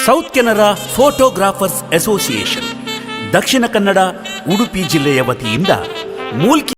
South Canara photographers association Dakshina Kannada Udupi ಜಿಲ್ಲೆಯ ವತಿಯಿಂದ ಮೂಲ್ಕಿ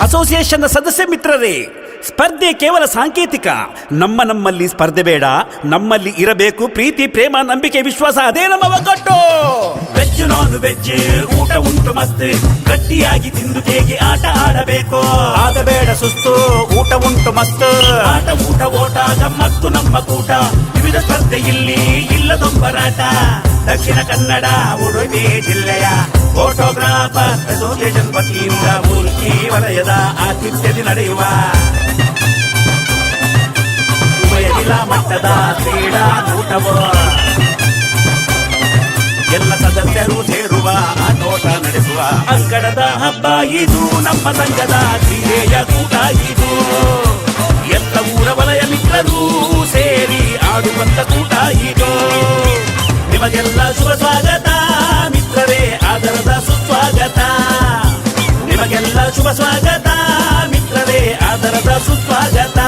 ಅಸೋಸಿಯೇಷನ್ನ ಸದಸ್ಯ ಮಿತ್ರರೇ, ಸ್ಪರ್ಧೆ ಕೇವಲ ಸಾಂಕೇತಿಕ. ನಮ್ಮಲ್ಲಿ ಸ್ಪರ್ಧೆ ಬೇಡ. ನಮ್ಮಲ್ಲಿ ಇರಬೇಕು ಪ್ರೀತಿ, ಪ್ರೇಮ, ನಂಬಿಕೆ, ವಿಶ್ವಾಸ. ಅದೇ ನಮ್ಮ ಒಗ್ಗಟ್ಟು. ವೆಜ್ ನಾನ್ ವೆಜ್ ಊಟ ಉಂಟು ಮಸ್ತ್. ಗಟ್ಟಿಯಾಗಿ ತಿಂದು ಹೇಗೆ ಆಟ ಆಡಬೇಕು. ಆಗಬೇಡ ಸುಸ್ತು, ಊಟ ಉಂಟು ಮಸ್ತ್. ಆಟ ಊಟ ಓಟ ಗಮ್ಮತ್ತು ನಮ್ಮ ಕೂಟ. ವಿವಿಧ ಸ್ಪರ್ಧೆ ಇಲ್ಲಿ ಇಲ್ಲದೊಂಬರಾಟ. ದಕ್ಷಿಣ ಕನ್ನಡ ಉಡುಪಿ ಜಿಲ್ಲೆಯ ಫೋಟೋಗ್ರಾಫರ್ ಅಸೋಸಿಯೇಷನ್ ವತಿಯಿಂದ ಮೂಲ್ಕಿ ವಲಯದ ಆತಿಥ್ಯದಲ್ಲಿ ನಡೆಯುವ ಉಭಯ ಜಿಲ್ಲಾ ಮಟ್ಟದ ಕ್ರೀಡಾಕೂಟವು ಎಲ್ಲ ಸದಸ್ಯರು ಸೇರುವ ಆಟೋಟ ನಡೆಸುವ ಅಂಗಡದ ಹಬ್ಬ ಇದು. ನಮ್ಮ ಸಂಘದ ಕ್ರೀಡೆಯ ಕೂಟ ಇದು. ಎಲ್ಲ ಊರ ವಲಯ ಮಿತ್ರರು ಸೇರಿ ಆಡುವಂತ ಕೂಟ ಇದು. ನಿಮಗೆಲ್ಲ ಶುಭ ಸ್ವಾಗತ ಮಿತ್ರರೇ, ಆದರದ ಸುಸ್ವಾಗತ. ನಿಮಗೆಲ್ಲ ಶುಭ ಸ್ವಾಗತ ಮಿತ್ರರೇ, ಆದರದ ಸುಸ್ವಾಗತ.